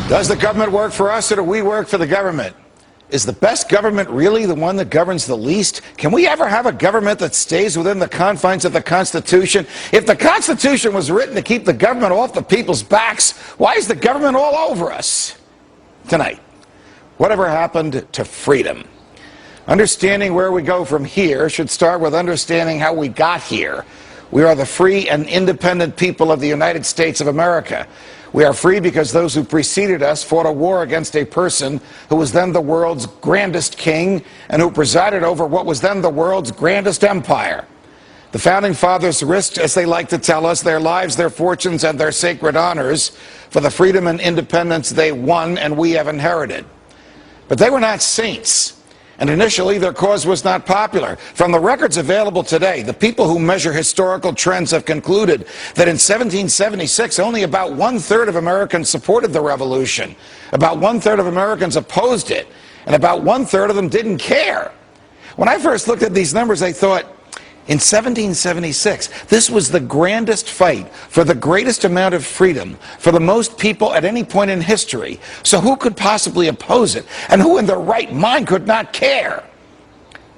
Does the government work for us, or do we work for the government? Is the best government really the one that governs the least? Can we ever have a government that stays within the confines of the Constitution? If the Constitution was written to keep the government off the people's backs, why is the government all over us? Tonight, whatever happened to freedom? Understanding where we go from here should start with understanding how we got here. We are the free and independent people of the United States of America. We are free because those who preceded us fought a war against a person who was then the world's grandest king and who presided over what was then the world's grandest empire. The Founding Fathers risked, as they like to tell us, their lives, their fortunes, and their sacred honors for the freedom and independence they won and we have inherited. But they were not saints. And initially, their cause was not popular. From the records available today, the people who measure historical trends have concluded that in 1776, only about one-third of Americans supported the revolution, about one-third of Americans opposed it, and about one-third of them didn't care. When I first looked at these numbers, I thought, in 1776, this was the grandest fight for the greatest amount of freedom for the most people at any point in history. So who could possibly oppose it? And who in their right mind could not care?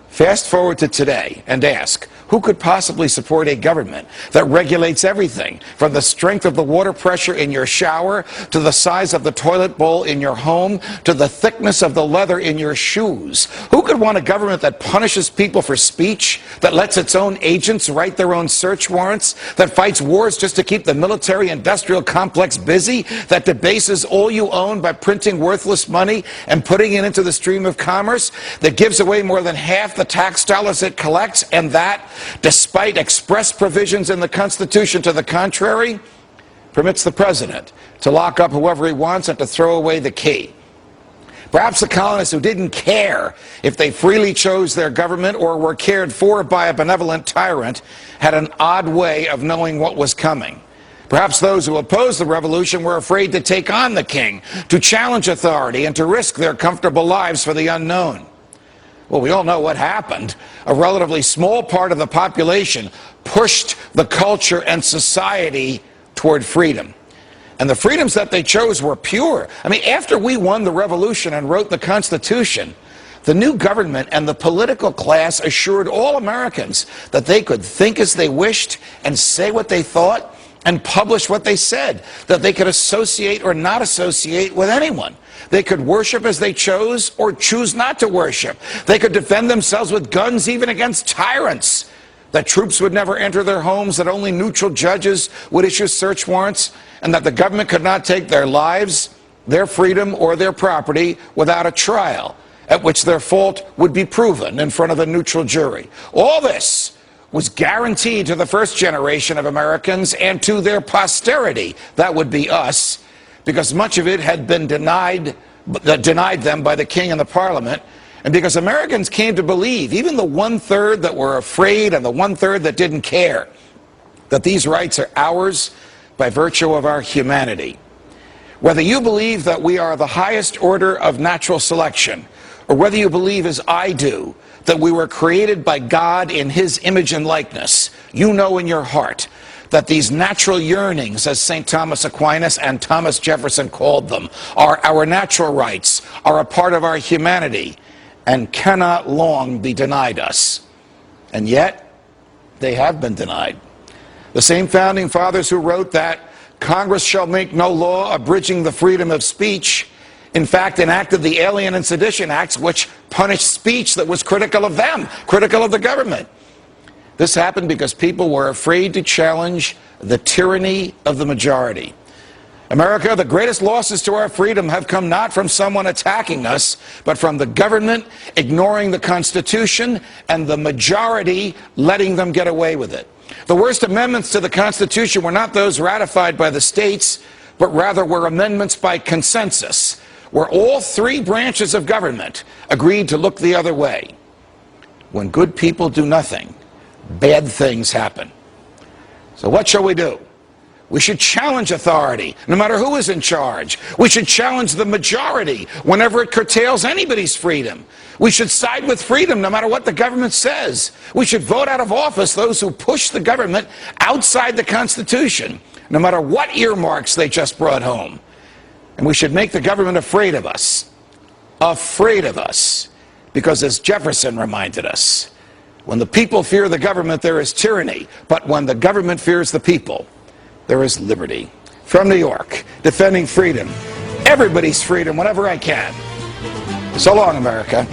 Fast forward to today and ask, who could possibly support a government that regulates everything from the strength of the water pressure in your shower to the size of the toilet bowl in your home to the thickness of the leather in your shoes? Who could want a government that punishes people for speech, that lets its own agents write their own search warrants, that fights wars just to keep the military-industrial complex busy, that debases all you own by printing worthless money and putting it into the stream of commerce, that gives away more than half the tax dollars it collects, and that, despite express provisions in the Constitution to the contrary, permits the president to lock up whoever he wants and to throw away the key? Perhaps the colonists who didn't care if they freely chose their government or were cared for by a benevolent tyrant had an odd way of knowing what was coming. Perhaps those who opposed the revolution were afraid to take on the king, to challenge authority, and to risk their comfortable lives for the unknown. Well, we all know what happened. A relatively small part of the population pushed the culture and society toward freedom. And the freedoms that they chose were pure. I mean, after we won the revolution and wrote the Constitution, the new government and the political class assured all Americans that they could think as they wished and say what they thought and publish what they said, that they could associate or not associate with anyone. They could worship as they chose or choose not to worship. They could defend themselves with guns even against tyrants, that troops would never enter their homes, that only neutral judges would issue search warrants, and that the government could not take their lives, their freedom, or their property without a trial, at which their fault would be proven in front of a neutral jury. All this was guaranteed to the first generation of Americans and to their posterity, that would be us, because much of it had been denied them by the king and the parliament, and because Americans came to believe, even the one-third that were afraid and the one-third that didn't care, that these rights are ours by virtue of our humanity. Whether you believe that we are the highest order of natural selection, or whether you believe, as I do, that we were created by God in his image and likeness, you know in your heart that these natural yearnings, as St. Thomas Aquinas and Thomas Jefferson called them, are our natural rights, are a part of our humanity, and cannot long be denied us. And yet, they have been denied. The same Founding Fathers who wrote that Congress shall make no law abridging the freedom of speech, in fact, enacted the Alien and Sedition Acts, which punished speech that was critical of them, critical of the government. This happened because people were afraid to challenge the tyranny of the majority. America, the greatest losses to our freedom have come not from someone attacking us, but from the government ignoring the Constitution and the majority letting them get away with it. The worst amendments to the Constitution were not those ratified by the states, but rather were amendments by consensus, where all three branches of government agreed to look the other way. When good people do nothing, bad things happen. So what shall we do? We should challenge authority, no matter who is in charge. We should challenge the majority whenever it curtails anybody's freedom. We should side with freedom, no matter what the government says. We should vote out of office those who push the government outside the Constitution, no matter what earmarks they just brought home. And we should make the government afraid of us. Afraid of us. Because as Jefferson reminded us, when the people fear the government, there is tyranny. But when the government fears the people, there is liberty. From New York, defending freedom. Everybody's freedom whenever I can. So long, America.